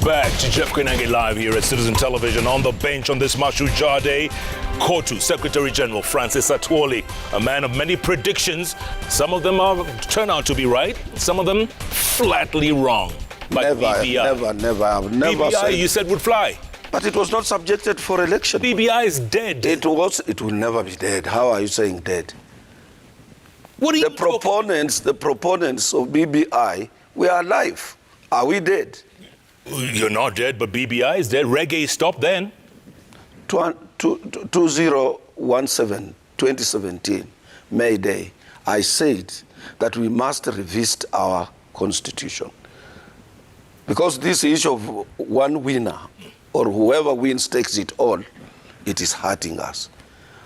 back to JKLive here at Citizen Television. On the bench on this Mashujaa Day, Kotu Secretary General Francis Atwoli, a man of many predictions. Some of them turn out to be right, some of them flatly wrong. But Never. I've never BBI, said. you said would fly. But it was not subjected for election. BBI is dead. It will never be dead. How are you saying dead? What are you The proponents of BBI, we are alive. Are we dead? You're not dead, but BBI is dead. Reggae stopped then. 2017, May Day, I said that we must revisit our constitution. Because this issue of one winner or whoever wins takes it all, it is hurting us.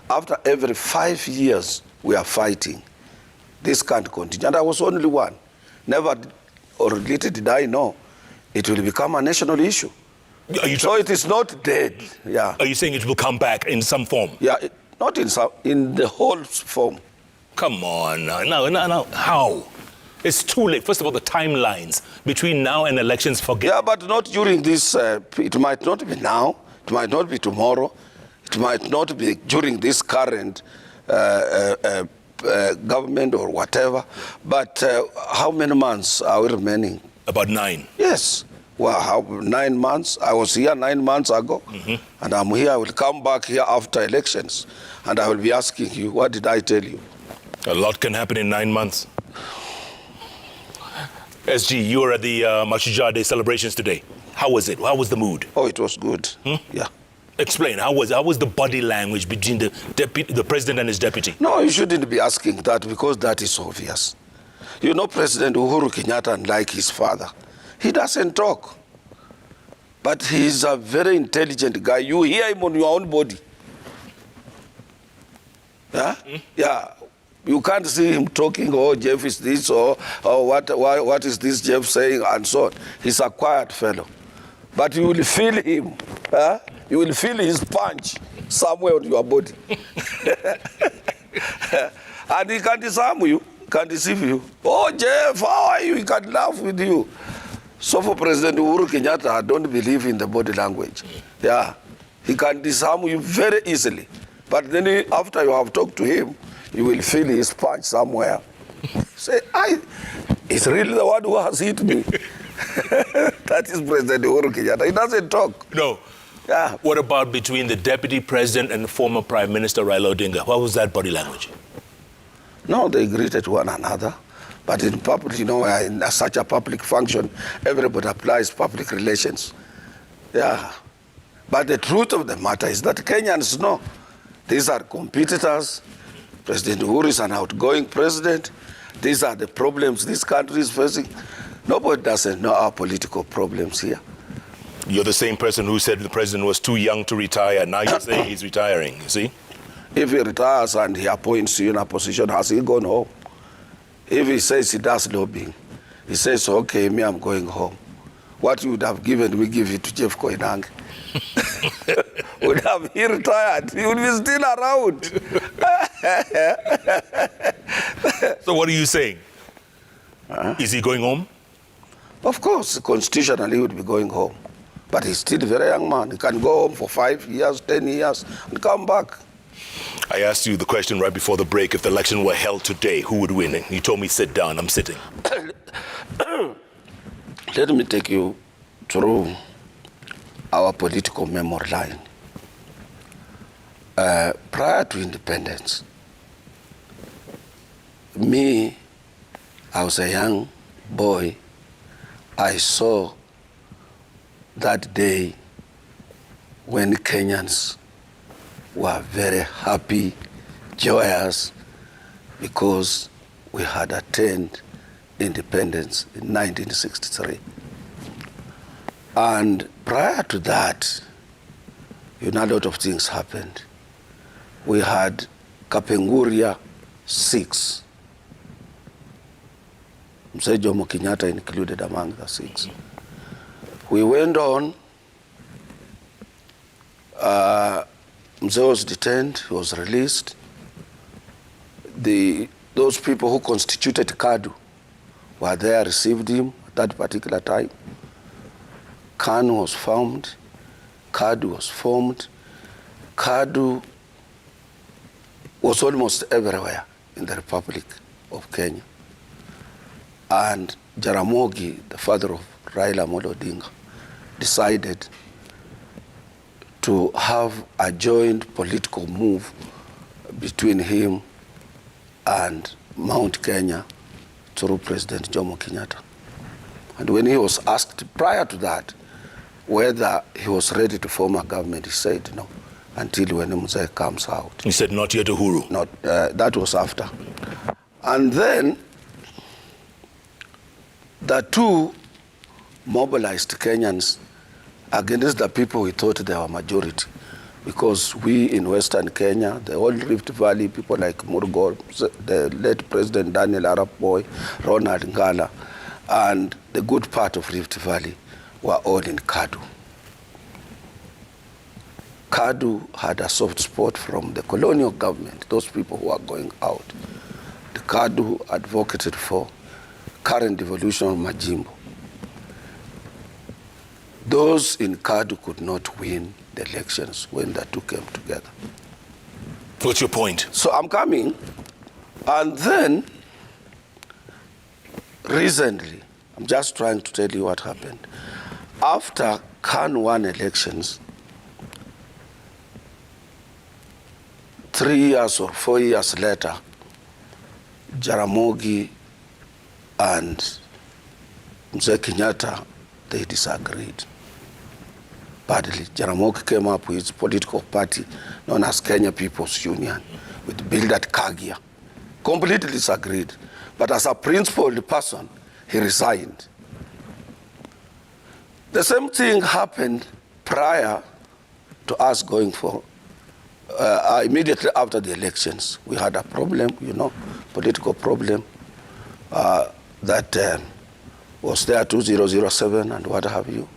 After every 5 years, we are fighting. This can't continue. And I was only one. Never or little did I know it will become a national issue. So it is not dead. Yeah. Are you saying it will come back in some form? Yeah, not in the whole form. Come on. No. How? It's too late. First of all, the timelines between now and elections, forget. Yeah, but not during this. It might not be now. It might not be tomorrow. It might not be during this current government or whatever. But how many months are we remaining? About 9. Yes. Well, 9 months? I was here 9 months ago, and I'm here. I will come back here after elections, and I will be asking you, what did I tell you? A lot can happen in 9 months. SG, you were at the Mashujaa Day celebrations today. How was it? How was the mood? Oh, it was good. Yeah. Explain. How was the body language between the president and his deputy? No, you shouldn't be asking that because that is obvious. You know President Uhuru Kenyatta, unlike his father, he doesn't talk. But he's a very intelligent guy. You hear him on your own body. Yeah? Yeah. You can't see him talking, oh, Jeff is this, or what is this Jeff saying, and so on. He's a quiet fellow. But you will feel him. You will feel his punch somewhere on your body. And he can disarm you, can deceive you. Oh, Jeff, how are you? He can laugh with you. So for President Uhuru Kenyatta, I don't believe in the body language. Yeah, he can disarm you very easily. But then after you have talked to him, you will feel his punch somewhere. Say, it's really the one who has hit me. That is President Uhuru Kenyatta. He doesn't talk. No. Yeah. What about between the deputy president and the former Prime Minister Raila Odinga? What was that body language? No, they greeted one another. But in public, you know, in such a public function, everybody applies public relations. Yeah. But the truth of the matter is that Kenyans know these are competitors. President Uhuru is an outgoing president. These are the problems this country is facing. Nobody doesn't know our political problems here. You're the same person who said the president was too young to retire. Now you're saying he's retiring, you see? If he retires and he appoints you in a position, has he gone home? If he says he does lobbying, he says, okay, me, I'm going home. What you would have given, we give it to Jeff Koinange. Would have he retired, he would be still around. So what are you saying? Is he going home? Of course, constitutionally he would be going home. But he's still a very young man. He can go home for 5 years, 10 years, and come back. I asked you the question right before the break, if the election were held today, who would win? You told me sit down, I'm sitting. Let me take you through our political memory line. Prior to independence, me, I was a young boy. I saw that day when Kenyans were very happy, joyous, because we had attained independence in 1963. And prior to that, you know, a lot of things happened. We had Kapenguria 6. Mzee Jomo Kenyatta included among the 6. We went on. Mzee was detained, he was released. Those people who constituted KADU were there, received him at that particular time. KANU was formed, KADU was formed. KADU was almost everywhere in the Republic of Kenya. And Jaramogi, the father of Raila Amolo Odinga, decided to have a joint political move between him and Mount Kenya through President Jomo Kenyatta. And when he was asked prior to that whether he was ready to form a government, he said no, until when Mzee comes out. He said not yet Uhuru. Not, that was after. And then the two mobilized Kenyans against the people we thought they were majority. Because we in Western Kenya, the whole Rift Valley, people like Murgo, the late President Daniel Arap Moi, Ronald Ngala, and the good part of Rift Valley were all in KADU. KADU had a soft spot from the colonial government, those people who are going out. The KADU advocated for current devolution of Majimbo. Those in KADU could not win the elections when the two came together. What's your point? So I'm coming, and then recently, I'm just trying to tell you what happened. After KANU won elections, 3 years or 4 years later, Jaramogi and Mzee Kenyatta, they disagreed. Badly. Jaramogi came up with his political party known as Kenya People's Union with Bildad Kagia. Completely disagreed. But as a principled person, he resigned. The same thing happened prior to us going for, immediately after the elections. We had a problem, political problem that was there 2007 and what have you.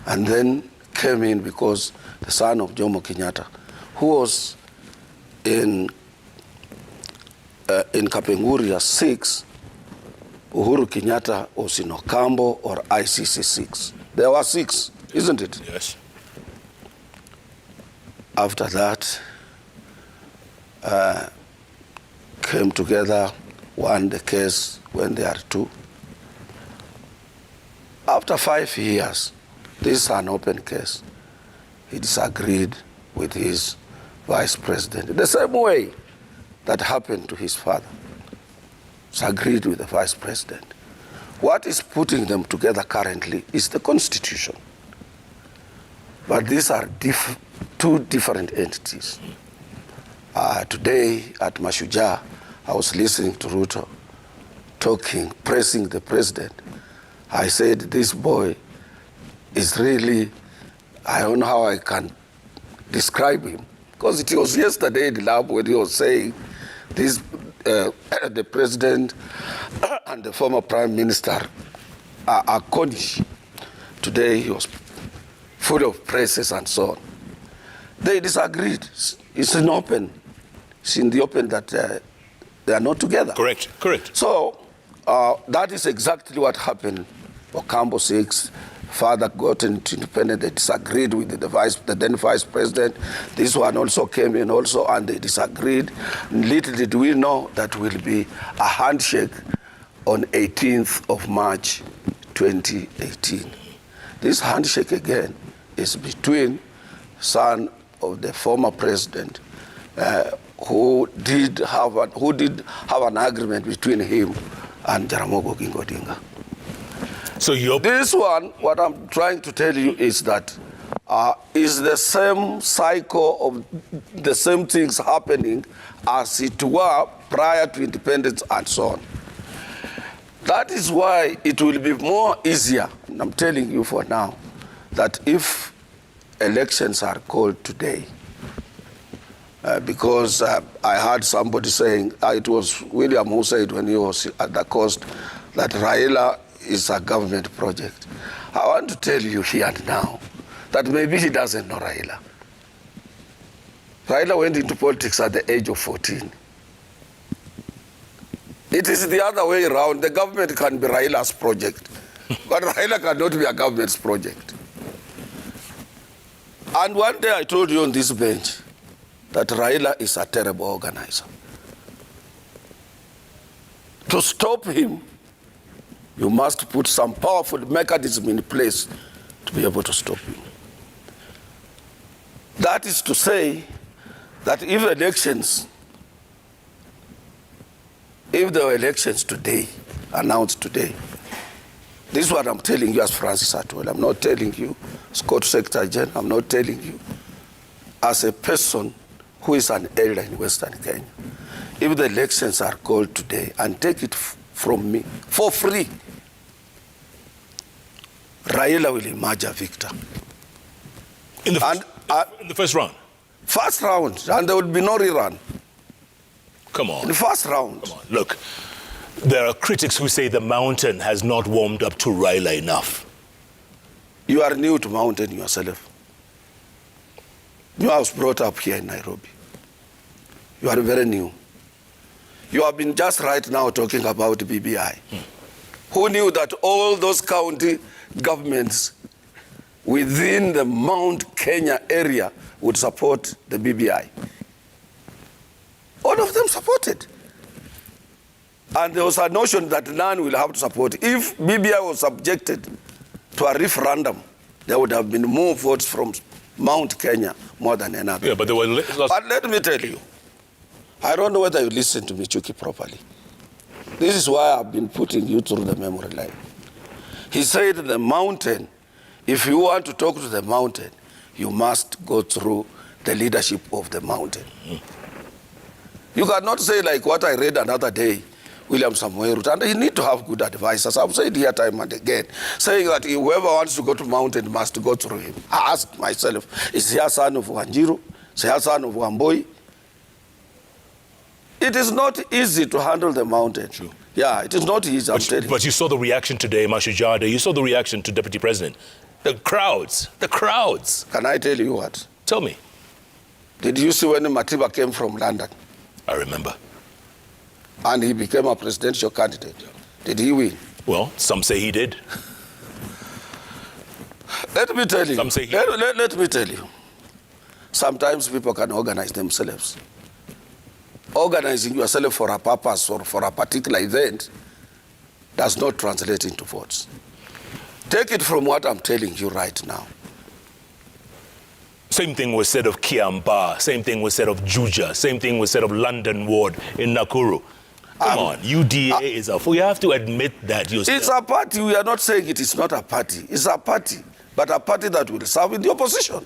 And then came in because the son of Jomo Kenyatta, who was in Kapenguria 6, Uhuru Kenyatta was in Okambo or ICC 6. There were 6, isn't it? Yes. After that, came together, won the case when they are 2. After 5 years, this is an open case. He disagreed with his vice president. The same way that happened to his father. Disagreed with the vice president. What is putting them together currently is the Constitution. But these are two different entities. Today at Mashujaa, I was listening to Ruto talking, praising the president. I said, this boy is really, I don't know how I can describe him. Because it was yesterday in the lab when he was saying this, the president and the former prime minister are Connish. Today he was full of praises and so on. They disagreed. It's in the open that they are not together. Correct, correct. So that is exactly what happened. Okambo 6, father got into independent, they disagreed with the then vice president. This one also came in also and they disagreed. Little did we know that will be a handshake on 18th of March 2018. This handshake again is between son of the former president who did have an agreement between him and Jaramogi Odinga. So this one, what I'm trying to tell you is that is the same cycle of the same things happening as it were prior to independence and so on. That is why it will be more easier, and I'm telling you for now, that if elections are called today, because I heard somebody saying, it was William who said when he was at the coast, that Raila is a government project. I want to tell you here and now that maybe he doesn't know Raila. Raila went into politics at the age of 14. It is the other way around. The government can be Raila's project, but Raila cannot be a government's project. And one day I told you on this bench that Raila is a terrible organizer. To stop him, you must put some powerful mechanism in place to be able to stop him. That is to say that if there were elections today, announced today, this is what I'm telling you as Francis Atwoli. I'm not telling you as Court Secretary General. I'm not telling you as a person who is an elder in Western Kenya. If the elections are called today, and take it from me for free, Raila will emerge a victor. In the first round? First round, and there will be no rerun. Come on. In the first round. Come on. Look, there are critics who say the mountain has not warmed up to Raila enough. You are new to mountain yourself. I was brought up here in Nairobi. You are very new. You have been just right now talking about BBI. Who knew that all those county governments within the Mount Kenya area would support the BBI? All of them supported. And there was a notion that none will have to support. If BBI was subjected to a referendum, there would have been more votes from Mount Kenya more than another. Yeah, but there were... But let me tell you, I don't know whether you listen to me, Chuki, properly. This is why I've been putting you through the memory line. He said the mountain, if you want to talk to the mountain, you must go through the leadership of the mountain. You cannot say like what I read another day, William Samoei Ruto, and you need to have good advisors. I've said here time and again, saying that whoever wants to go to mountain must go through him. I ask myself, is he a son of Wanjiru? Is he a son of Wamboi? It is not easy to handle the mountain. True. Yeah, it is not easy, I'm telling you. But you saw the reaction today, Mashujade. You saw the reaction to Deputy President. The crowds. Can I tell you what? Tell me. Did you see when Matiba came from London? I remember. And he became a presidential candidate. Did he win? Well, some say he did. Let me tell you. Some say he let me tell you. Sometimes people can organize themselves. Organizing yourself for a purpose or for a particular event does not translate into votes. Take it from what I'm telling you right now. Same thing was said of Kiambaa. Same thing was said of Juja. Same thing was said of London Ward in Nakuru. Come on, UDA is a fool. You have to admit that yourself. It's a party. We are not saying it is not a party. It's a party, but a party that will serve in the opposition.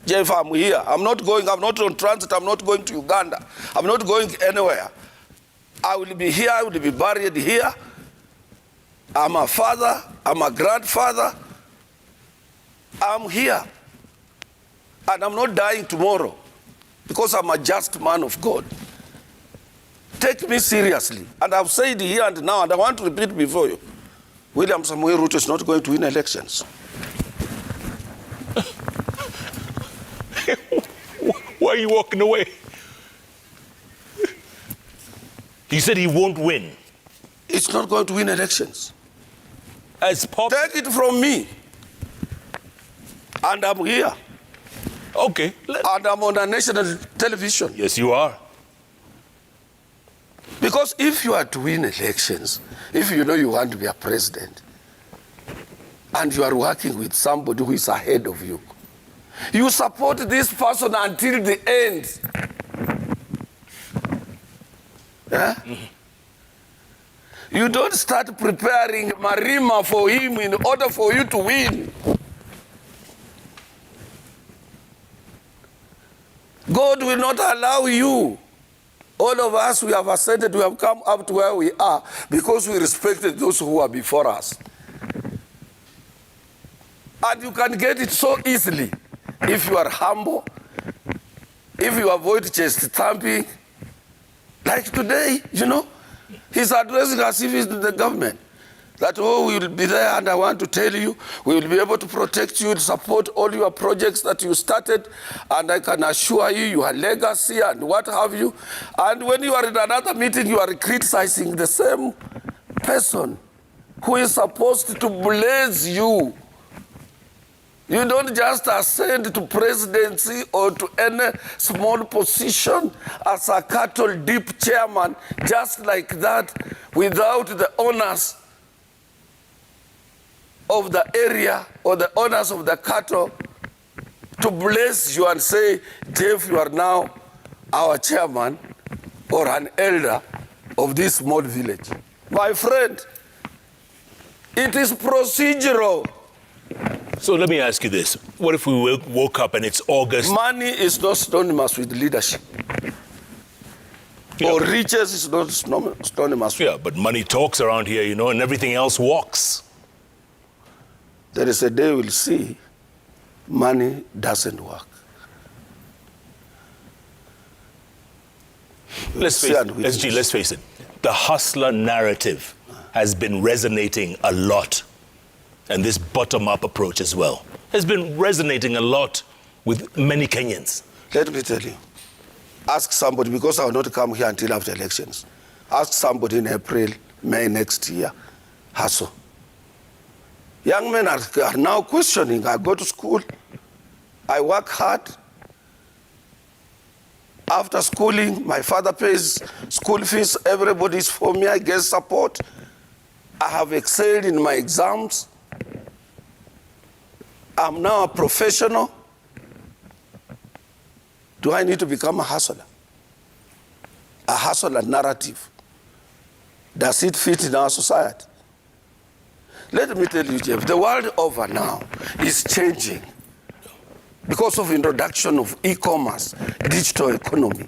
If I'm here, I'm not on transit, I'm not going to Uganda. I'm not going anywhere. I will be here, I will be buried here. I'm a father, I'm a grandfather. I'm here. And I'm not dying tomorrow because I'm a just man of God. Take me seriously. And I've said here and now, and I want to repeat before you, William Samoei Ruto is not going to win elections. Why are you walking away? He said he won't win. It's not going to win elections. Take it from me. And I'm here. Okay. And I'm on a national television. Yes, you are. Because if you are to win elections, if you know you want to be a president, and you are working with somebody who is ahead of you, you support this person until the end. Yeah? You don't start preparing Marima for him in order for you to win. God will not allow you. All of us, we have ascended, we have come up to where we are because we respected those who are before us. And you can get it so easily if you are humble, if you avoid chest thumping. Like today, he's addressing us if he's the government. That, we will be there, and I want to tell you, we will be able to protect you, to support all your projects that you started, and I can assure you, your legacy and what have you. And when you are in another meeting, you are criticizing the same person who is supposed to bless you. You don't just ascend to presidency or to any small position as a cattle dip chairman just like that without the owners of the area or the owners of the cattle to bless you and say, Jeff, you are now our chairman or an elder of this small village. My friend, it is procedural. So let me ask you this. What if we woke up and it's August? Money is not synonymous with leadership. Yeah, or riches is not synonymous. Yeah, but money talks around here, you know, and everything else walks. There is a day we'll see money doesn't work. Let's face it. The hustler narrative has been resonating a lot. And this bottom-up approach as well has been resonating a lot with many Kenyans. Let me tell you, ask somebody, because I will not come here until after elections, ask somebody in April, May next year, hustle. Young men are now questioning, I go to school, I work hard. After schooling, my father pays school fees, everybody is for me, I get support. I have excelled in my exams. I'm now a professional. Do I need to become a hustler? A hustler narrative. Does it fit in our society? Let me tell you, Jeff, the world over now is changing because of introduction of e-commerce, digital economy.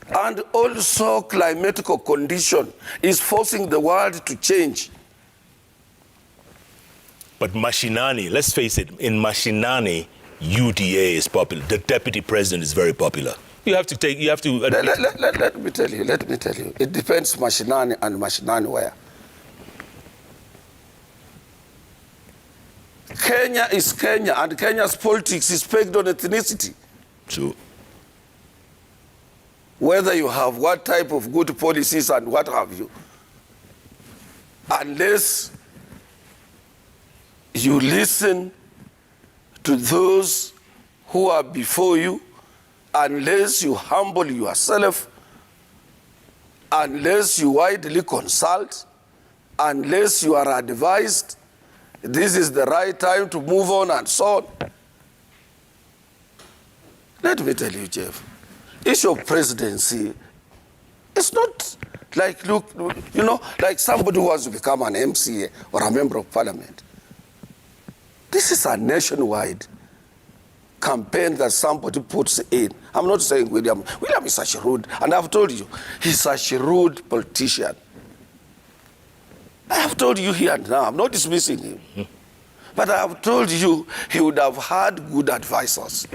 And also climatical condition is forcing the world to change. But Mashinani, let's face it, in Mashinani, UDA is popular. The deputy president is very popular. Let me tell you, it depends Mashinani and Mashinani where. Kenya is Kenya, and Kenya's politics is pegged on ethnicity. True. Whether you have what type of good policies and what have you, unless you listen to those who are before you, unless you humble yourself, unless you widely consult, unless you are advised, this is the right time to move on and so on. Let me tell you, Jeff, issue of presidency, it's not like, look, you know, like somebody who wants to become an MCA or a member of parliament. This is a nationwide campaign that somebody puts in. I'm not saying William. William is such a rude, and I've told you, he's such a rude politician. I have told you here and now, I'm not dismissing him. But I have told you he would have had good advisors.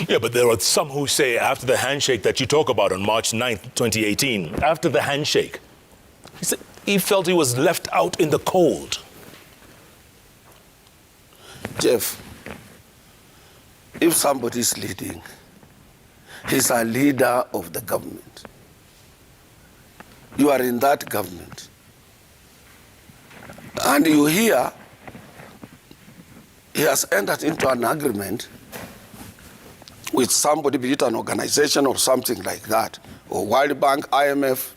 Yeah, but there are some who say after the handshake that you talk about on March 9th, 2018, after the handshake, he said he felt he was left out in the cold. Jeff, if somebody is leading, he's a leader of the government. You are in that government. And you hear he has entered into an agreement with somebody, be it an organization or something like that, or World Bank, IMF,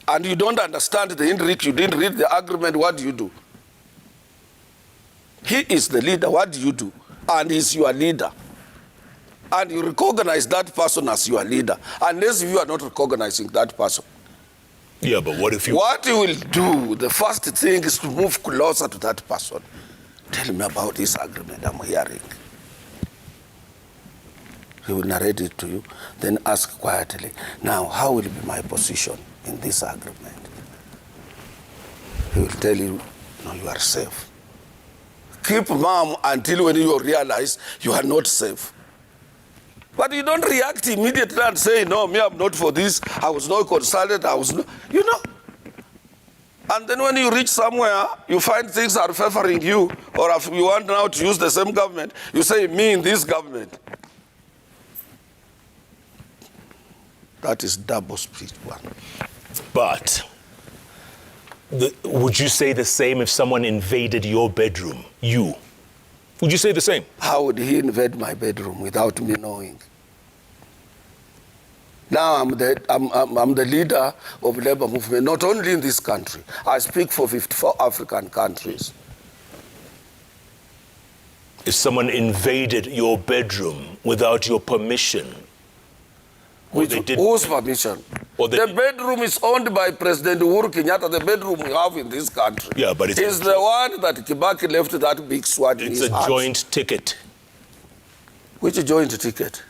and you don't understand the INRIC, you didn't read the agreement, what do you do? He is the leader, what do you do? And he's your leader. And you recognize that person as your leader, unless you are not recognizing that person. Yeah, but what if you... What you will do, the first thing is to move closer to that person. Tell me about this agreement I'm hearing. He will narrate it to you, then ask quietly, now, how will be my position in this agreement? He will tell you, no, you are safe. Keep mum until when you realize you are not safe. But you don't react immediately and say, no, me, I'm not for this. I was not consulted. I was not, you know. And then when you reach somewhere, you find things are favoring you, or if you want now to use the same government, you say, me in this government. That is double speech one. But Would you say the same if someone invaded your bedroom? You? Would you say the same? How would he invade my bedroom without me knowing? Now I'm the leader of labor movement, not only in this country. I speak for 54 African countries. If someone invaded your bedroom without your permission, whose permission? The bedroom is owned by President Uhuru Kenyatta, the bedroom we have in this country. Yeah, but it's the one that Kibaki left that big sword in his hands. It's a joint ticket. Which joint ticket?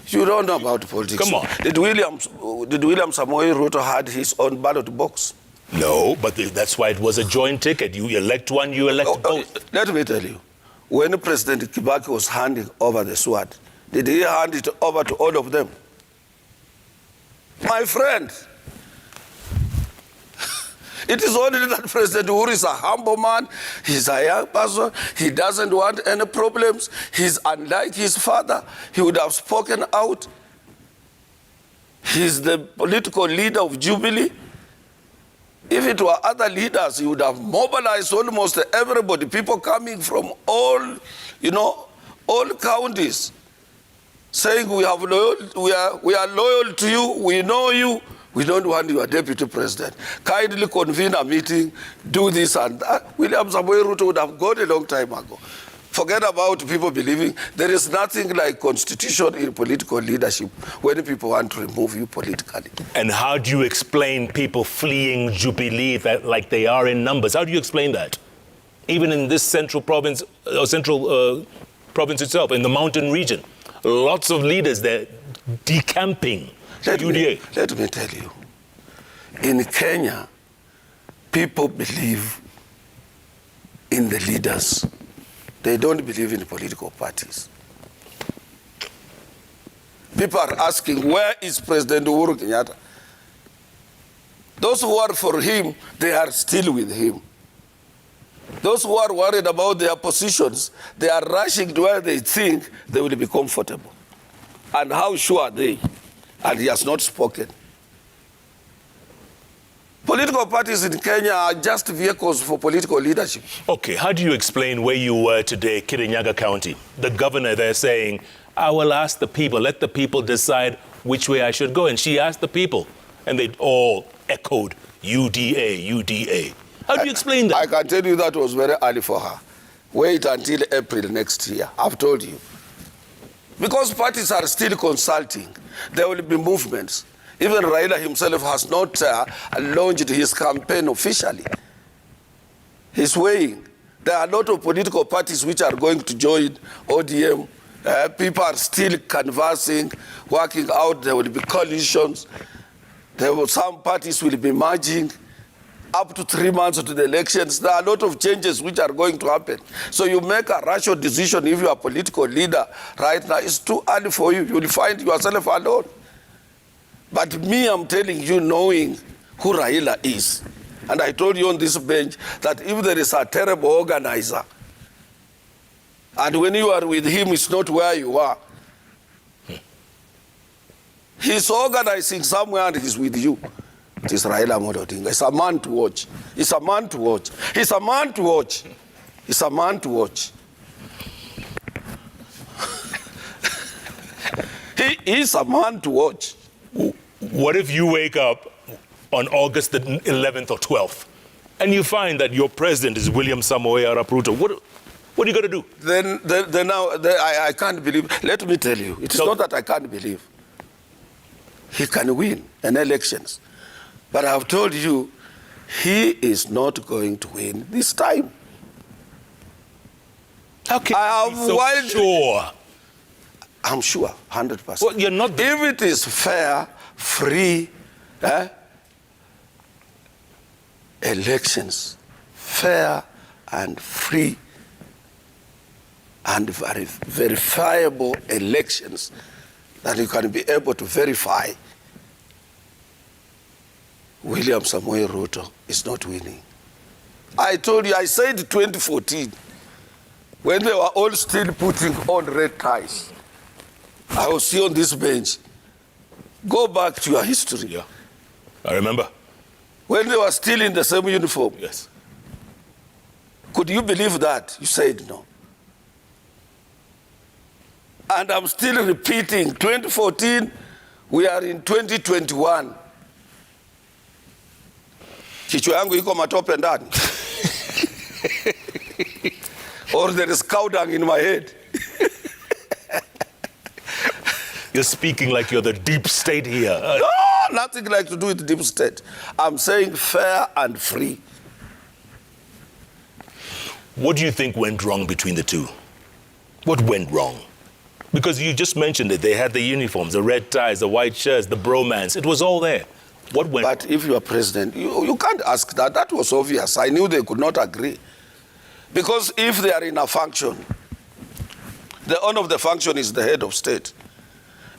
You don't know about politics. Come on. Did William Samoei Ruto had his own ballot box? No, but that's why it was a joint ticket. You elect one, you elect both. Let me tell you, when President Kibaki was handing over the sword, did he hand it over to all of them? My friend, it is only that President Uhuru is a humble man, he's a young person, he doesn't want any problems, he's unlike his father, he would have spoken out. He's the political leader of Jubilee. If it were other leaders, he would have mobilized almost everybody, people coming from all, all counties, saying we are loyal to you, we know you, we don't want your deputy president. Kindly convene a meeting, do this and that. William Samoei Ruto would have gone a long time ago. Forget about people believing there is nothing like constitution in political leadership when people want to remove you politically. And how do you explain people fleeing Jubilee like they are in numbers? How do you explain that? Even in this central province, province itself, in the mountain region, lots of leaders there decamping. Let me tell you, in Kenya, people believe in the leaders. They don't believe in political parties. People are asking, where is President Uhuru Kenyatta? Those who are for him, they are still with him. Those who are worried about their positions, they are rushing to where they think they will be comfortable. And how sure are they? And he has not spoken. Political parties in Kenya are just vehicles for political leadership. Okay, how do you explain where you were today, Kirinyaga County? The governor there saying, I will ask the people, let the people decide which way I should go. And she asked the people, and they all echoed UDA, UDA. How do you explain that? I can tell you that was very early for her. Wait until April next year, I've told you. Because parties are still consulting, there will be movements. Even Raila himself has not launched his campaign officially. He's weighing. There are a lot of political parties which are going to join ODM. People are still conversing, working out. There will be coalitions. Some parties will be merging. Up to 3 months to the elections, there are a lot of changes which are going to happen. So you make a rational decision if you are a political leader right now. It's too early for you. You will find yourself alone. But me, I'm telling you, knowing who Raila is. And I told you on this bench that if there is a terrible organizer, and when you are with him, it's not where you are. He's organizing somewhere and he's with you. It is Raila Amolo Odinga. It's a man to watch. It's a man to watch. He's a man to watch. He's a man to watch. He is a man to watch. What if you wake up on August the 11th or 12th and you find that your president is William Samoei Arap Ruto? What are you going to do? Then now I can't believe. Let me tell you, it's not that I can't believe. He can win in elections. But I've told you, he is not going to win this time. How can you be so sure? I'm sure, 100%. Well, you're not. If it is fair, free, elections, fair and free, and verifiable elections that you can be able to verify, William Samoei Ruto is not winning. I told you, I said 2014, when they were all still putting on red ties. I was here on this bench. Go back to your history. Yeah, I remember. when they were still in the same uniform. Yes. Could you believe that? You said no. And I'm still repeating, 2014, we are in 2021. Kichwa yangu iko matope ndani. Or there is cow dung in my head. You're speaking like you're the deep state here. No, nothing like to do with deep state. I'm saying fair and free. What do you think went wrong between the two? What went wrong? Because you just mentioned it. They had the uniforms, the red ties, the white shirts, the bromance. It was all there. What went wrong? But if you are president, you can't ask that. That was obvious. I knew they could not agree. Because if they are in a function, the owner of the function is the head of state.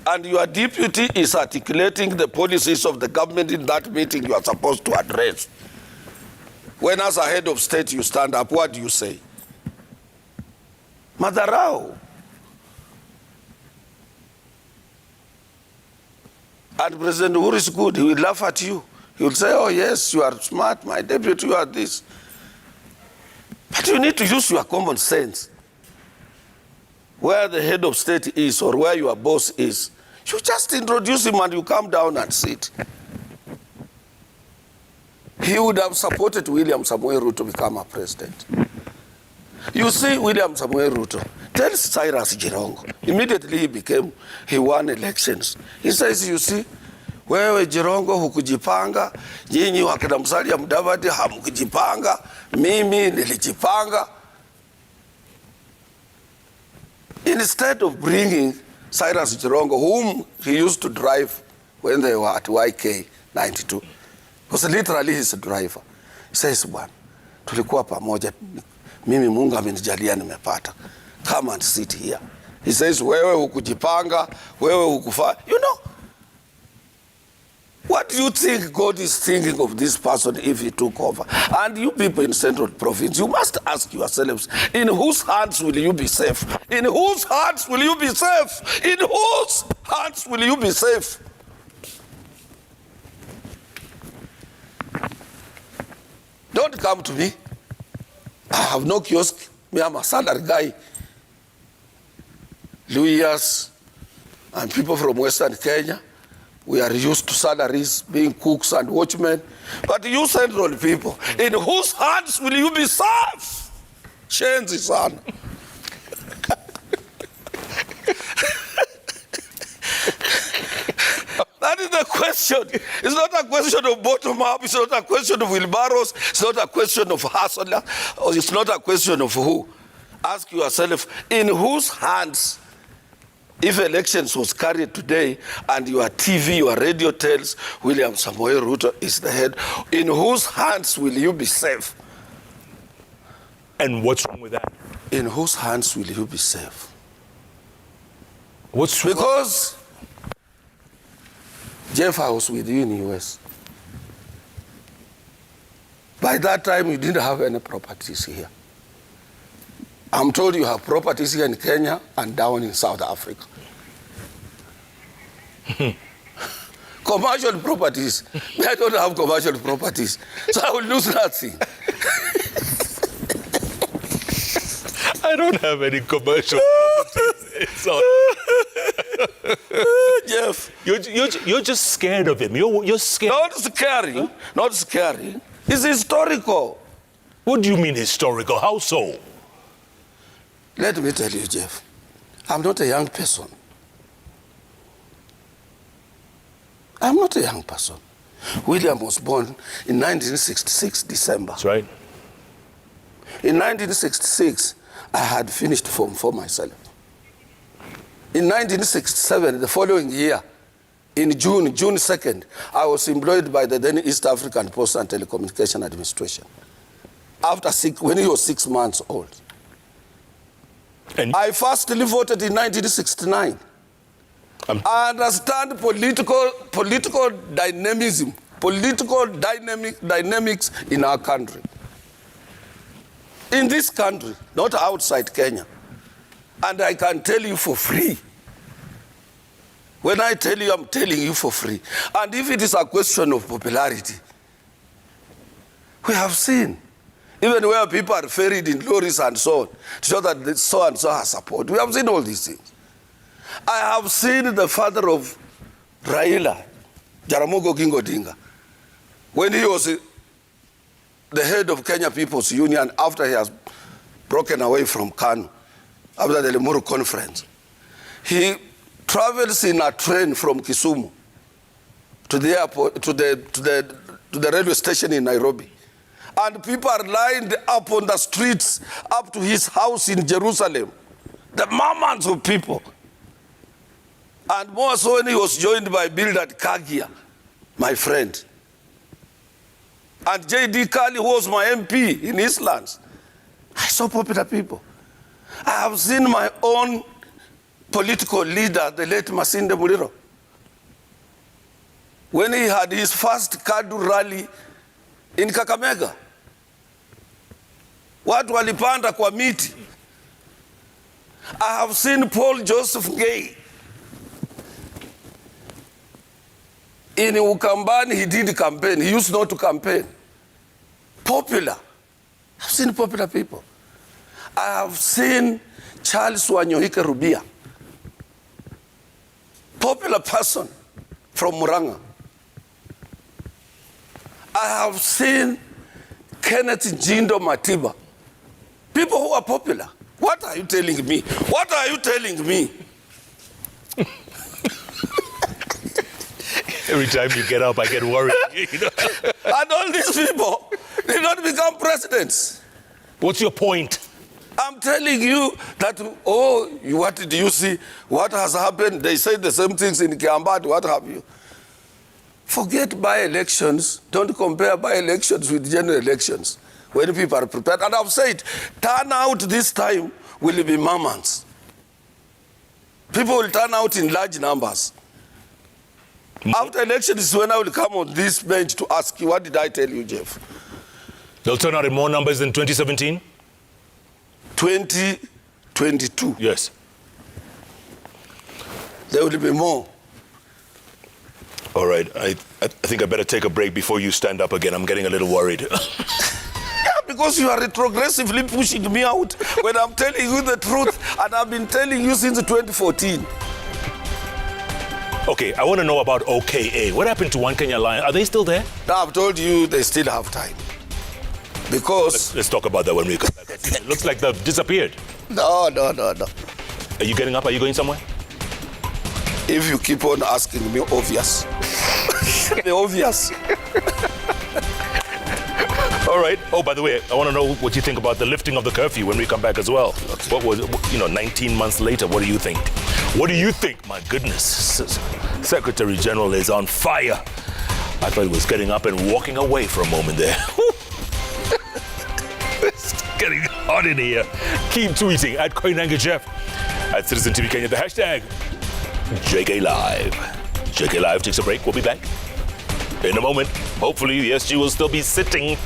And your deputy is articulating the policies of the government in that meeting you are supposed to address. When as a head of state you stand up, what do you say? Madharau. And President Uhuru is good. He will laugh at you. He will say, oh yes, you are smart, my deputy, you are this. But you need to use your common sense. Where the head of state is or where your boss is, you just introduce him and you come down and sit. He would have supported William Samoei Ruto to become a president. You see, William Samoei Ruto tells Cyrus Jirongo, immediately he won elections. He says, you see, wewe Jirongo hukujipanga, nyinyi wakina Musalia Mudavadi hamkujipanga, mimi nilijipanga. Instead of bringing Cyrus Jirongo, whom he used to drive when they were at YK 92, because literally he's a driver. He says, bwana, tulikuwa pamoja, mimi Mungu amenijalia nimepata. Come and sit here. He says, wewe hukujipanga, wewe hukufa. You know, what do you think God is thinking of this person if he took over? And you people in Central Province, you must ask yourselves, in whose hands will you be safe? In whose hands will you be safe? In whose hands will you be safe? Don't come to me. I have no kiosk. Me, I'm a salary guy. Lawyers and people from Western Kenya, we are used to salaries, being cooks and watchmen. But you Central people, in whose hands will you be safe? Shenzi son. That is the question. It's not a question of bottom up. It's not a question of wheelbarrows. It's not a question of hustler. Or it's not a question of who. Ask yourself, in whose hands, if elections was carried today and your TV, your radio tells William Samoei Ruto is the head, in whose hands will you be safe? And what's wrong with that? In whose hands will you be safe? What's wrong? Because Jeff, I was with you in the US. By that time, you didn't have any properties here. I'm told you have properties here in Kenya and down in South Africa. Commercial properties. I don't have commercial properties, so I will lose nothing. I don't have any commercial properties. It's all... Jeff, you're just scared of him. You're scared. Not scary. Huh? Not scary. It's historical. What do you mean historical? How so? Let me tell you, Jeff, I'm not a young person. I'm not a young person. William was born in 1966, December. That's right. In 1966, I had finished Form 4 myself. In 1967, the following year, in June 2nd, I was employed by the then East African Post and Telecommunication Administration. When he was 6 months old. And I firstly voted in 1969. I understand political dynamism, dynamics in our country. In this country, not outside Kenya. And I can tell you for free. When I tell you, I'm telling you for free. And if it is a question of popularity, We have seen. Even where people are ferried in lorries and so on, to show that so and so has support. We have seen all these things. I have seen the father of Raila, Jaramogi Oginga Odinga, when he was the head of Kenya People's Union after he has broken away from KANU, after the Limuru conference. He travels in a train from Kisumu to the airport, to the railway station in Nairobi. And people are lined up on the streets up to his house in Jerusalem. The mammoths of people. And more so when he was joined by Bildad Kagia, my friend. And J.D. Kali, who was my MP in Eastlands. I saw popular people. I have seen my own political leader, the late Masinde Muliro. When he had his first Kadu rally in Kakamega, watu walipanda kwa miti. I have seen Paul Joseph Gay in Ukambani. He did campaign. He used not to campaign. Popular. I've seen popular people. I have seen Charles Wanyohike Rubia, popular person from Muranga. I have seen Kenneth Jindo Matiba, people who are popular. What are you telling me? What are you telling me? Every time you get up, I get worried. And all these people did not become presidents. What's your point? I'm telling you that, what did you see? What has happened? They say the same things in Kiambati, what have you? Forget by-elections. Don't compare by-elections with general elections when people are prepared. And I've said, turnout this time will be mammoths. People will turn out in large numbers. After elections is when I will come on this bench to ask you, what did I tell you, Jeff? They'll turn out in more numbers than 2017? 2022. Yes. There will be more. All right. I think I better take a break before you stand up again. I'm getting a little worried. Yeah, because you are retrogressively pushing me out when I'm telling you the truth, and I've been telling you since 2014. Okay, I want to know about OKA. What happened to One Kenya Line? Are they still there? Now, I've told you they still have time. Because... Let's talk about that when we come back. It looks like they've disappeared. No. Are you getting up? Are you going somewhere? If you keep on asking me, obvious. The obvious. All right. Oh, by the way, I want to know what you think about the lifting of the curfew when we come back as well. Okay. What was it? 19 months later, what do you think? What do you think? My goodness. Secretary General is on fire. I thought he was getting up and walking away for a moment there. It's getting hot in here. Keep tweeting at Koinange Jeff, at Citizen TV Kenya, the hashtag JKLive. JKLive takes a break. We'll be back in a moment. Hopefully, yes, you will still be sitting